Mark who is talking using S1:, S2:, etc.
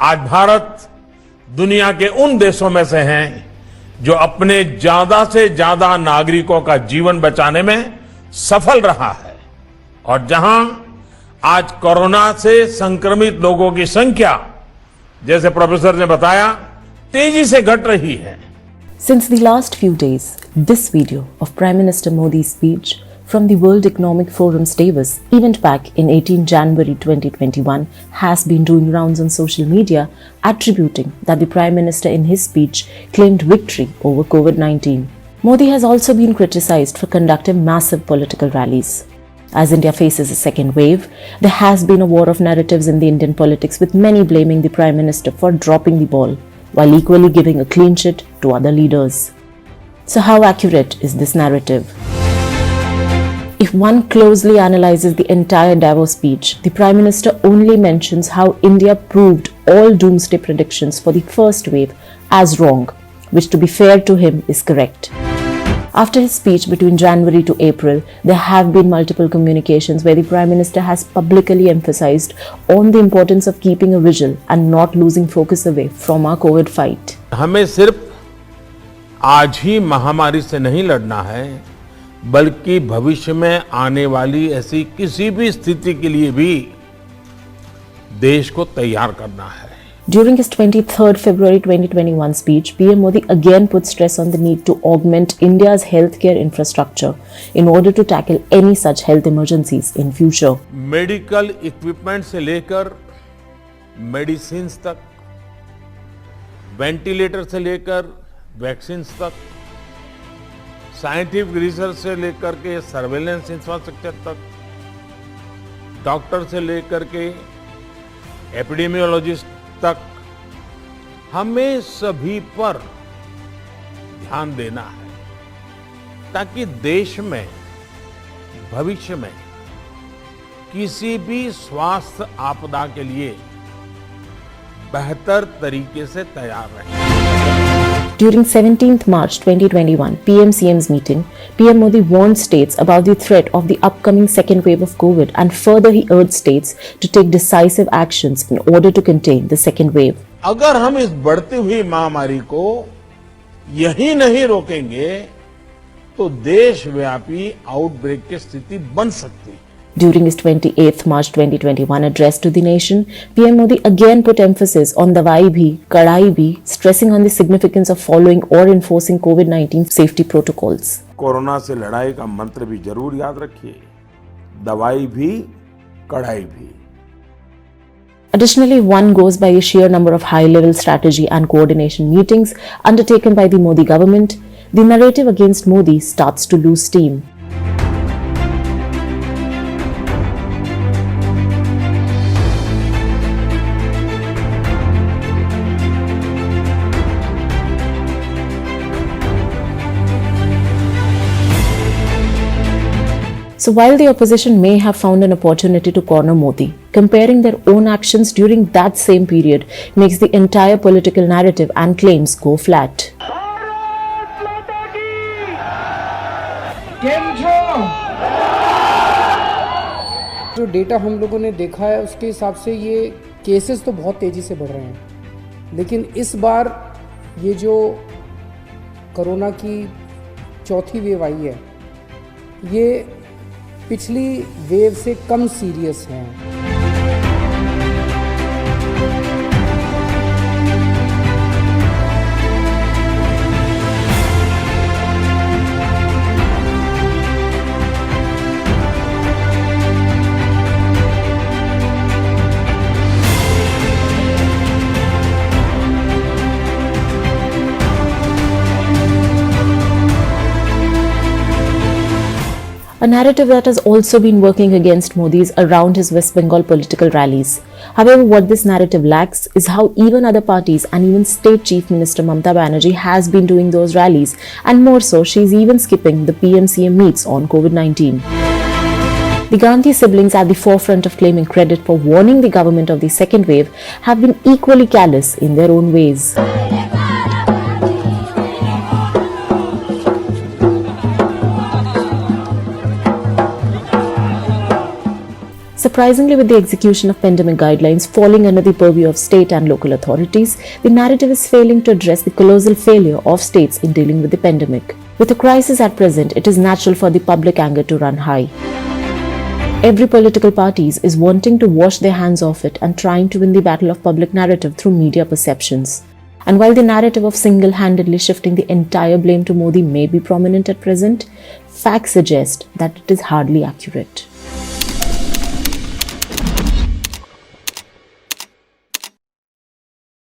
S1: आज भारत दुनिया के उन देशों में से हैं जो अपने ज्यादा से ज्यादा नागरिकों का जीवन बचाने में सफल रहा है और जहां आज कोरोना से संक्रमित लोगों की संख्या, जैसे प्रोफेसर ने बताया, तेजी से घट रही है।
S2: Since the last few days, this video of Prime Minister Modi's speech from the World Economic Forum's Davos event back in 18 January 2021 has been doing rounds on social media, attributing that the Prime Minister in his speech claimed victory over COVID-19. Modi has also been criticized for conducting massive political rallies. As India faces a second wave, there has been a war of narratives in the Indian politics, with many blaming the Prime Minister for dropping the ball, while equally giving a clean sheet to other leaders. So how accurate is this narrative? If one closely analyzes the entire Davos speech, the Prime Minister only mentions how India proved all doomsday predictions for the first wave as wrong, which, to be fair to him, is correct. After his speech between January to April, there have been multiple communications where the Prime Minister has publicly emphasized on the importance of keeping a vigil and not losing focus away from our COVID fight.
S1: हमें सिर्फ आज ही महामारी से नहीं लड़ना है, बल्कि भविष्य में आने वाली ऐसी किसी भी स्थिति के लिए भी देश को तैयार करना है।
S2: During his 23rd February 2021 speech, PM Modi again put stress on the need to augment India's healthcare infrastructure in order to tackle any such health emergencies in future.
S1: Medical equipment से लेकर मेडिसिन तक, ventilator से लेकर vaccine तक, scientific research से लेकर के surveillance infrastructure तक, डॉक्टर से लेकर के एपिडेमियोलॉजिस्ट तक, हमें सभी पर ध्यान देना है ताकि देश में भविष्य में किसी भी स्वास्थ्य आपदा के लिए बेहतर तरीके से तैयार रहें।
S2: During 17th March 2021 PM-CM's meeting, PM Modi warned states about the threat of the upcoming second wave of COVID, and further he urged states to take decisive actions in order to contain the second wave.
S1: अगर हम इस बढ़ती हुई महामारी को यही नहीं रोकेंगे तो देशव्यापी आउटब्रेक की स्थिति बन सकती है।
S2: During his 28th March 2021 address to the nation, PM Modi again put emphasis on Dawai Bhi, Kadai Bhi, stressing on the significance of following or enforcing COVID-19 safety protocols.
S1: Corona से लड़ाई का मंत्र भी जरूर याद रखिए, दवाई भी, कड़ाई भी।
S2: Additionally, one goes by the sheer number of high-level strategy and coordination meetings undertaken by the Modi government, the narrative against Modi starts to lose steam. So while the opposition may have found an opportunity to corner Modi, comparing their own actions during that same period makes the entire political narrative and claims go flat.
S3: जो data हम लोगों ने देखा है उसके हिसाब से ये केसेस तो बहुत तेज़ी से बढ़ रहे हैं, लेकिन इस बार ये जो कोरोना की चौथी वेव आई है ये पिछली वेव से कम सीरियस है।
S2: A narrative that has also been working against Modi is around his West Bengal political rallies. However, what this narrative lacks is how even other parties and even State Chief Minister Mamata Banerjee has been doing those rallies, and more so, she is even skipping the PM-CM meets on COVID-19. The Gandhi siblings, at the forefront of claiming credit for warning the government of the second wave, have been equally callous in their own ways. Surprisingly, with the execution of pandemic guidelines falling under the purview of state and local authorities, the narrative is failing to address the colossal failure of states in dealing with the pandemic. With a crisis at present, it is natural for the public anger to run high. Every political party is wanting to wash their hands off it and trying to win the battle of public narrative through media perceptions. And while the narrative of single-handedly shifting the entire blame to Modi may be prominent at present, facts suggest that it is hardly accurate.